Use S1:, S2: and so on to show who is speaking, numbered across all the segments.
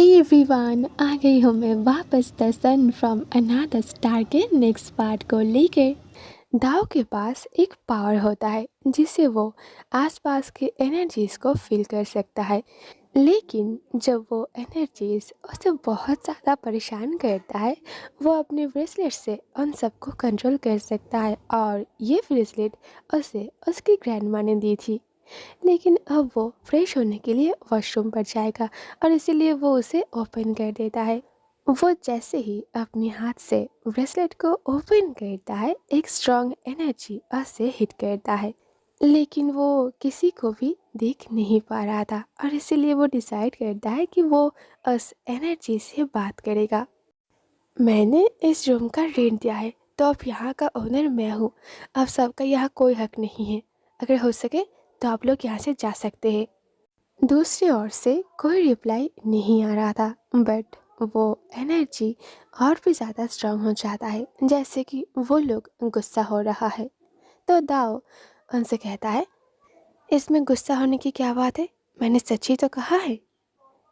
S1: Hey everyone, आ गई हूँ मैं वापस the sun from another star के नेक्स्ट पार्ट को लेकर। दाव के पास एक पावर होता है जिससे वो आसपास के एनर्जीज को फील कर सकता है। लेकिन जब वो एनर्जीज उसे बहुत ज़्यादा परेशान करता है, वो अपने ब्रेसलेट से उन सबको कंट्रोल कर सकता है। और ये ब्रेसलेट उसे उसकी ग्रैंडमा ने दी थी। लेकिन अब वो फ्रेश होने के लिए वॉशरूम पर जाएगा और इसीलिए वो उसे ओपन कर देता है। वो जैसे ही अपने हाथ से ब्रेसलेट को ओपन करता है, एक स्ट्रॉन्ग एनर्जी उसे हिट करता है। लेकिन वो किसी को भी देख नहीं पा रहा था और इसीलिए वो डिसाइड करता है कि वो उस एनर्जी से बात करेगा। मैंने इस रूम का रेंट दिया है, तो अब यहाँ का ओनर मैं हूँ। अब सबका यहाँ कोई हक नहीं है। अगर हो सके तो आप लोग यहाँ से जा सकते हैं। दूसरी ओर से कोई रिप्लाई नहीं आ रहा था, बट वो एनर्जी और भी ज़्यादा स्ट्रांग हो जाता है, जैसे कि वो लोग गुस्सा हो रहा है। तो दाओ उनसे कहता है, इसमें गुस्सा होने की क्या बात है, मैंने सच्ची तो कहा है।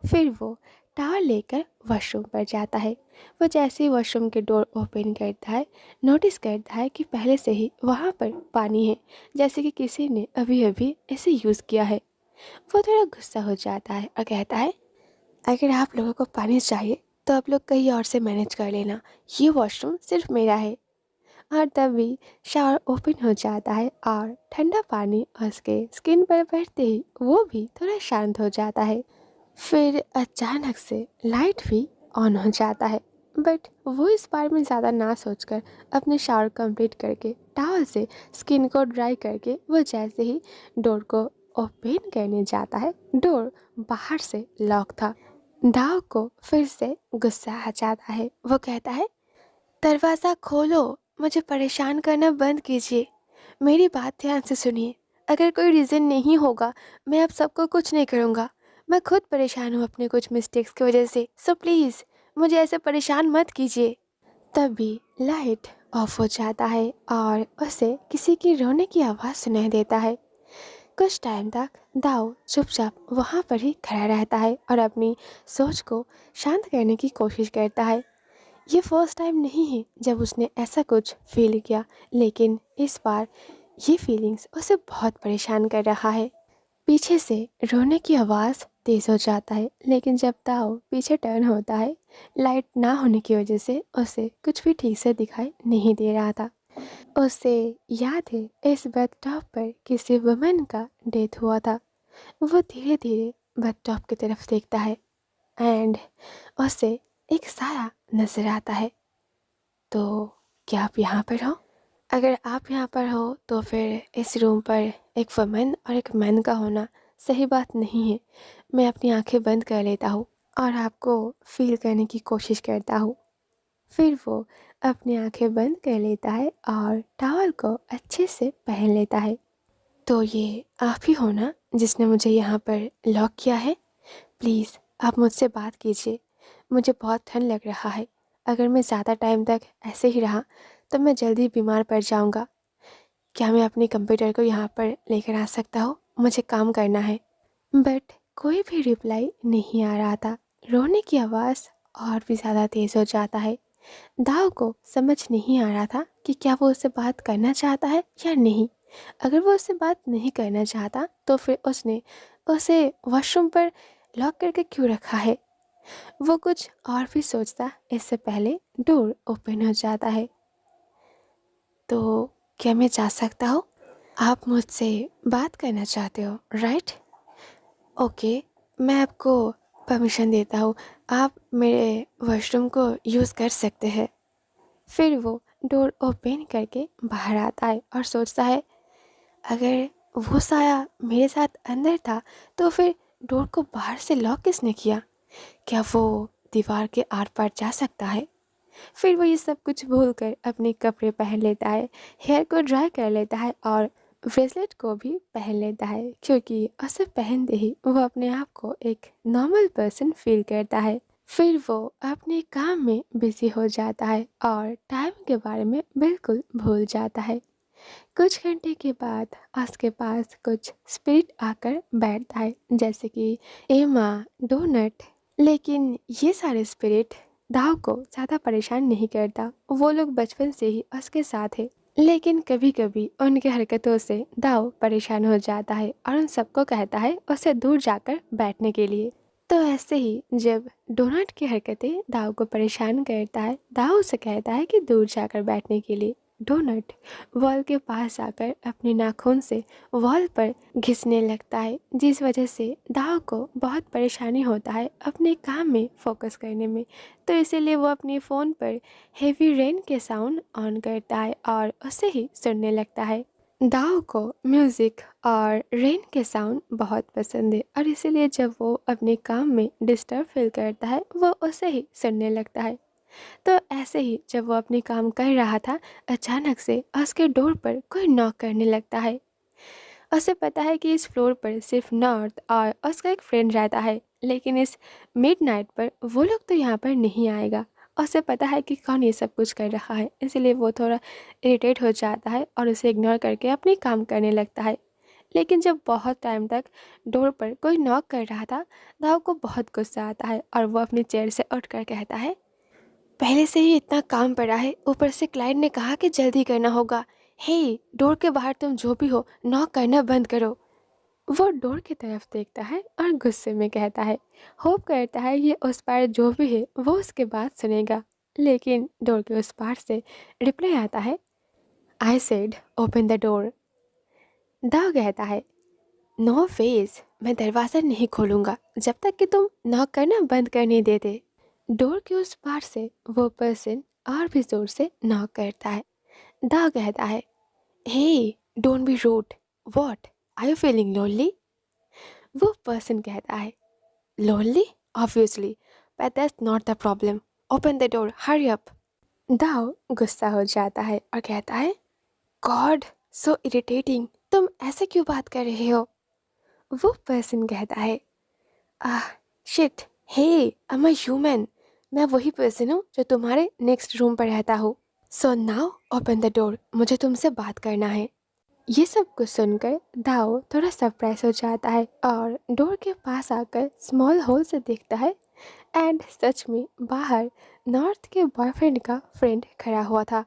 S1: फिर वो टावर लेकर वॉशरूम पर जाता है। वो जैसे ही वॉशरूम के डोर ओपन करता है, नोटिस करता है कि पहले से ही वहाँ पर पानी है, जैसे कि किसी ने अभी अभी इसे यूज़ किया है। वो थोड़ा गुस्सा हो जाता है और कहता है, अगर आप लोगों को पानी चाहिए तो आप लोग कहीं और से मैनेज कर लेना, ये वॉशरूम सिर्फ मेरा है। और तभी शावर ओपन हो जाता है और ठंडा पानी उसके स्किन पर पड़ते ही वो भी थोड़ा शांत हो जाता है। फिर अचानक से लाइट भी ऑन हो जाता है, बट वो इस बारे में ज़्यादा ना सोचकर अपने शावर कंप्लीट करके टॉवल से स्किन को ड्राई करके वो जैसे ही डोर को ओपन करने जाता है, डोर बाहर से लॉक था। दाव को फिर से गुस्सा आ जाता है। वो कहता है, दरवाज़ा खोलो, मुझे परेशान करना बंद कीजिए। मेरी बात ध्यान से सुनिए। अगर कोई रीज़न नहीं होगा, मैं अब सबको कुछ नहीं करूँगा। मैं खुद परेशान हूँ अपने कुछ मिस्टेक्स की वजह से, सो प्लीज़ मुझे ऐसे परेशान मत कीजिए। तभी लाइट ऑफ हो जाता है और उसे किसी की रोने की आवाज़ सुनाई देता है। कुछ टाइम तक दाऊ चुपचाप वहाँ पर ही खड़ा रहता है और अपनी सोच को शांत करने की कोशिश करता है। ये फर्स्ट टाइम नहीं है जब उसने ऐसा कुछ फील किया, लेकिन इस बार ये फीलिंग्स उसे बहुत परेशान कर रहा है। पीछे से रोने की आवाज़ तेज़ हो जाता है, लेकिन जब ताओ पीछे टर्न होता है, लाइट ना होने की वजह से उसे कुछ भी ठीक से दिखाई नहीं दे रहा था। उसे याद है इस बस स्टॉप पर किसी वुमन का डेथ हुआ था। वो धीरे धीरे बस स्टॉप की तरफ देखता है एंड उसे एक साया नजर आता है। तो क्या आप यहाँ पर हो? अगर आप यहाँ पर हो तो फिर इस रूम पर एक वुमन और एक मैन का होना सही बात नहीं है। मैं अपनी आंखें बंद कर लेता हूँ और आपको फील करने की कोशिश करता हूँ। फिर वो अपनी आंखें बंद कर लेता है और टॉवल को अच्छे से पहन लेता है। तो ये आप ही हो ना जिसने मुझे यहाँ पर लॉक किया है? प्लीज़ आप मुझसे बात कीजिए। मुझे बहुत ठंड लग रहा है। अगर मैं ज़्यादा टाइम तक ऐसे ही रहा तो मैं जल्दी बीमार पड़ जाऊंगा। क्या मैं अपने कंप्यूटर को यहाँ पर लेकर आ सकता हूँ? मुझे काम करना है। बट कोई भी रिप्लाई नहीं आ रहा था। रोने की आवाज़ और भी ज़्यादा तेज़ हो जाता है। दाव को समझ नहीं आ रहा था कि क्या वो उससे बात करना चाहता है या नहीं। अगर वो उससे बात नहीं करना चाहता तो फिर उसने उसे वॉशरूम पर लॉक करके क्यों रखा है। वो कुछ और भी सोचता इससे पहले डोर ओपन हो जाता है। तो क्या मैं जा सकता हूँ? आप मुझसे बात करना चाहते हो, राइट? ओके, मैं आपको परमिशन देता हूँ। आप मेरे वॉशरूम को यूज़ कर सकते हैं। फिर वो डोर ओपन करके बाहर आता है और सोचता है, अगर वो साया मेरे साथ अंदर था तो फिर डोर को बाहर से लॉक किसने किया? क्या वो दीवार के आर पार जा सकता है? फिर वो ये सब कुछ भूलकर अपने कपड़े पहन लेता है, हेयर को ड्राई कर लेता है और ब्रेसलेट को भी पहन लेता है, क्योंकि उसे पहनते ही वो अपने आप को एक नॉर्मल पर्सन फील करता है। फिर वो अपने काम में बिजी हो जाता है और टाइम के बारे में बिल्कुल भूल जाता है। कुछ घंटे के बाद उसके पास कुछ स्पिरिट आकर बैठता है, जैसे कि एमा, डोनट, लेकिन ये सारे स्पिरिट दाव को ज़्यादा परेशान नहीं करता। वो लोग बचपन से ही उसके साथ है। लेकिन कभी-कभी उनकी हरकतों से दाव परेशान हो जाता है और उन सबको कहता है उसे दूर जाकर बैठने के लिए। तो ऐसे ही जब डोनट की हरकतें दाव को परेशान करता है, दाव उसे कहता है कि दूर जाकर बैठने के लिए। डोनट वॉल के पास जाकर अपने नाखून से वॉल पर घिसने लगता है, जिस वजह से दाव को बहुत परेशानी होता है अपने काम में फोकस करने में। तो इसीलिए वो अपने फ़ोन पर हेवी रेन के साउंड ऑन करता है और उसे ही सुनने लगता है। दाव को म्यूज़िक और रेन के साउंड बहुत पसंद है और इसीलिए जब वो अपने काम में डिस्टर्ब फील करता है वो उसे ही सुनने लगता है। तो ऐसे ही जब वो अपनी काम कर रहा था, अचानक से उसके डोर पर कोई नॉक करने लगता है। उसे पता है कि इस फ्लोर पर सिर्फ नॉर्थ और उसका एक फ्रेंड रहता है, लेकिन इस मिडनाइट पर वो लोग तो यहाँ पर नहीं आएगा। उसे पता है कि कौन ये सब कुछ कर रहा है, इसलिए वो थोड़ा इरिटेट हो जाता है और उसे इग्नोर करके अपनी काम करने लगता है। लेकिन जब बहुत टाइम तक डोर पर कोई नॉक कर रहा था, दाव को बहुत गुस्सा आता है और वो अपनी चेयर से उठकर कहता है, पहले से ही इतना काम पड़ा है, ऊपर से क्लाइंट ने कहा कि जल्दी करना होगा। हे, डोर के बाहर तुम जो भी हो, नॉक करना बंद करो। वो डोर की तरफ देखता है और गुस्से में कहता है, होप करता है ये उस पार जो भी है वो उसके बात सुनेगा। लेकिन डोर के उस पार से रिप्लाई आता है, I said open the door. दाव कहता है, नो फेस, मैं दरवाज़ा नहीं खोलूँगा जब तक कि तुम नॉक करना बंद कर नहीं देते। डोर के उस पार से वो पर्सन और भी जोर से नॉक करता है। दाव कहता है, hey, don't be rude, what, are you feeling lonely? वो पर्सन कहता है, lonely? Obviously, but that's not the problem, open the door, hurry up. दाव गुस्सा हो जाता है और कहता है, गॉड, सो इरिटेटिंग, तुम ऐसे क्यों बात कर रहे हो? वो पर्सन कहता है, ah shit, hey, I am a human, मैं वही पर्सन हूँ जो तुम्हारे नेक्स्ट रूम पर रहता हूँ। So now open the door, मुझे तुमसे बात करना है। ये सब कुछ सुनकर दाओ थोड़ा सरप्राइज हो जाता है और डोर के पास आकर स्मॉल होल से देखता है एंड सच में बाहर नॉर्थ के बॉयफ्रेंड का फ्रेंड खड़ा हुआ था।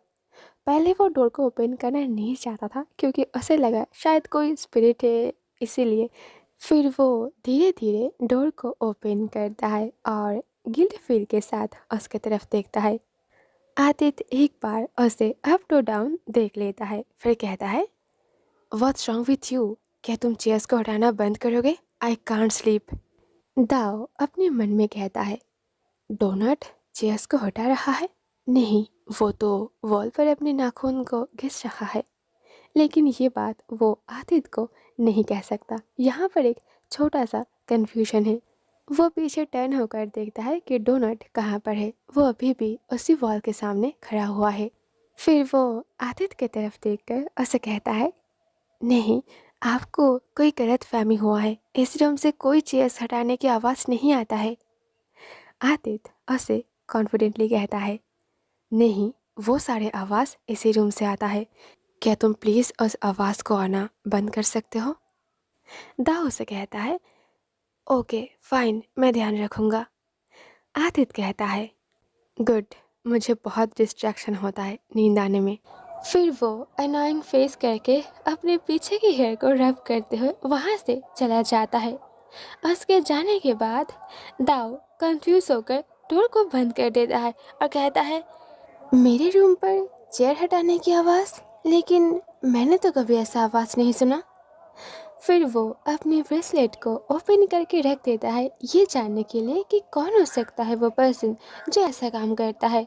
S1: पहले वो डोर को ओपन करना नहीं चाहता था क्योंकि उसे लगा शायद कोई स्पिरिट है, इसीलिए। फिर वो धीरे धीरे डोर को ओपन करता है और गिल्ट फील के साथ उसके तरफ देखता है। आदित्य एक बार उसे अप टू डाउन देख लेता है, फिर कहता है, व्हाट्स रॉन्ग विथ यू, क्या तुम चेयर्स को हटाना बंद करोगे? I can't sleep. दाओ अपने मन में कहता है, डोनट चेयर्स को हटा रहा है? नहीं, वो तो वॉल पर अपने नाखून को घिस रहा है। लेकिन ये बात वो आदित्य को नहीं कह सकता। यहाँ पर एक छोटा सा कन्फ्यूजन है। वो पीछे टर्न होकर देखता है कि डोनट कहाँ पर है। वो अभी भी उसी वॉल के सामने खड़ा हुआ है। फिर वो आदित्य की तरफ देखकर उसे कहता है, नहीं, आपको कोई गलतफहमी हुआ है, इस रूम से कोई चेयर्स हटाने की आवाज़ नहीं आता है। आदित्य उसे कॉन्फिडेंटली कहता है, नहीं, वो सारे आवाज़ इसी रूम से आता है, क्या तुम प्लीज़ उस आवाज़ को आना बंद कर सकते हो? दाऊ उसे कहता है, ओके फाइन, मैं ध्यान रखूँगा। आदित्य कहता है, गुड, मुझे बहुत डिस्ट्रैक्शन होता है नींद आने में। फिर वो अनोइंग फेस करके अपने पीछे की हेयर को रब करते हुए वहाँ से चला जाता है। उसके जाने के बाद दाऊ कंफ्यूज होकर डोर को बंद कर देता है और कहता है, मेरे रूम पर चेयर हटाने की आवाज़, लेकिन मैंने तो कभी ऐसा आवाज़ नहीं सुना। फिर वो अपनी ब्रेसलेट को ओपन करके रख देता है, ये जानने के लिए कि कौन हो सकता है वो पर्सन जो ऐसा काम करता है।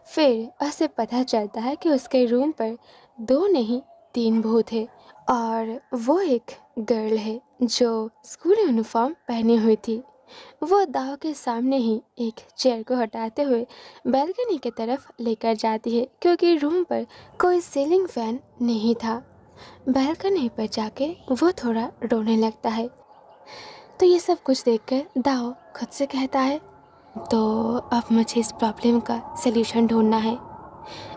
S1: फिर उसे पता चलता है कि उसके रूम पर 2 नहीं 3 भूत है और वो एक गर्ल है जो स्कूल यूनिफॉर्म पहनी हुई थी। वो दाव के सामने ही एक चेयर को हटाते हुए बैल्कनी की तरफ लेकर जाती है क्योंकि रूम पर कोई सीलिंग फैन नहीं था। बैल्कनी पर जाके वो थोड़ा रोने लगता है। तो ये सब कुछ देखकर दाव खुद से कहता है, तो अब मुझे इस प्रॉब्लम का सल्यूशन ढूंढना है।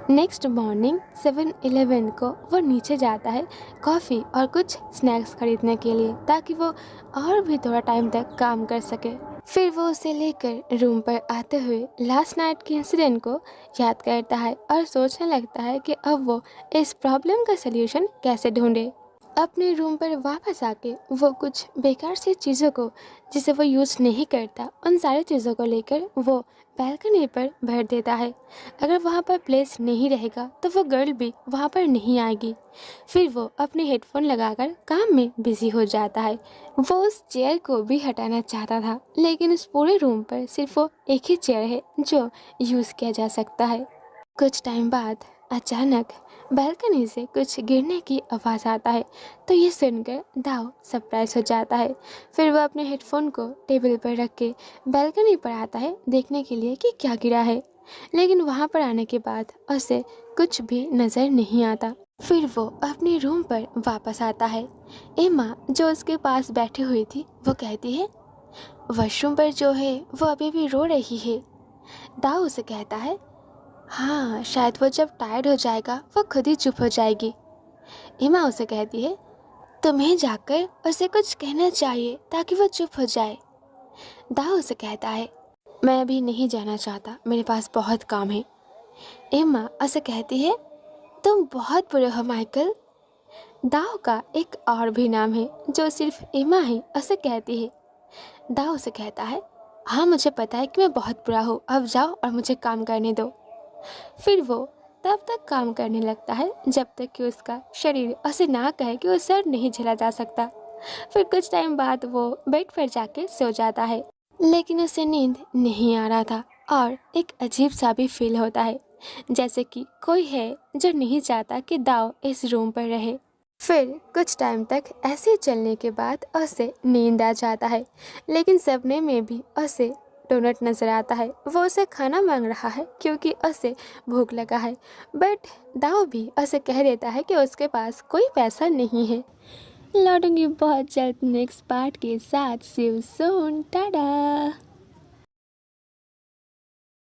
S1: नेक्स्ट मॉर्निंग 7-Eleven को वो नीचे जाता है कॉफ़ी और कुछ स्नैक्स खरीदने के लिए, ताकि वो और भी थोड़ा टाइम तक काम कर सके। फिर वो उसे लेकर रूम पर आते हुए लास्ट नाइट के इंसिडेंट को याद करता है और सोचने लगता है कि अब वो इस प्रॉब्लम का सल्यूशन कैसे ढूंढे। अपने रूम पर वापस आके वो कुछ बेकार सी चीज़ों को जिसे वो यूज़ नहीं करता उन सारी चीज़ों को लेकर वो बैल्कनी पर भर देता है। अगर वहाँ पर प्लेस नहीं रहेगा तो वो गर्ल भी वहाँ पर नहीं आएगी। फिर वो अपने हेडफोन लगाकर काम में बिजी हो जाता है। वो उस चेयर को भी हटाना चाहता था, लेकिन उस पूरे रूम पर सिर्फ वो एक ही चेयर है जो यूज़ किया जा सकता है। कुछ टाइम बाद अचानक बालकनी से कुछ गिरने की आवाज़ आता है, तो ये सुनकर दाव सरप्राइज हो जाता है। फिर वह अपने हेडफोन को टेबल पर रख के बालकनी पर आता है देखने के लिए कि क्या गिरा है, लेकिन वहाँ पर आने के बाद उसे कुछ भी नज़र नहीं आता। फिर वो अपने रूम पर वापस आता है। एम्मा जो उसके पास बैठी हुई थी वो कहती है, वॉशरूम पर जो है वो अभी भी रो रही है। दाव उसे कहता है, हाँ शायद वो जब टायर्ड हो जाएगा वो खुद ही चुप हो जाएगी। एमा उसे कहती है, तुम्हें जाकर उसे कुछ कहना चाहिए ताकि वो चुप हो जाए। दाव उसे कहता है, मैं अभी नहीं जाना चाहता, मेरे पास बहुत काम है। एमा उसे कहती है, तुम बहुत बुरे हो माइकल। दाव का एक और भी नाम है जो सिर्फ एमा है उसे कहती है। दाव उसे कहता है, हाँ मुझे पता है कि मैं बहुत बुरा हूँ, अब जाओ और मुझे काम करने दो। फिर वो तब तक काम करने लगता है जब तक कि उसका शरीर उसे ना कहे कि उसे और नहीं झेला जा सकता। फिर कुछ टाइम बाद वो बेड पर जाके सो जाता है, लेकिन उसे नींद नहीं आ रहा था और एक अजीब सा भी फील होता है, जैसे कि कोई है जो नहीं चाहता कि दाव इस रूम पर रहे। फिर कुछ टाइम तक ऐसे चलने के बाद उसे नींद आ जाता है, लेकिन सपने में भी उसे डोनट नज़र आता है। वो उसे खाना मांग रहा है क्योंकि उसे भूख लगा है, बट दाव भी उसे कह देता है कि उसके पास कोई पैसा नहीं है। लौटूंगी बहुत जल्द नेक्स्ट पार्ट के साथ। सी यू सून, टाटा।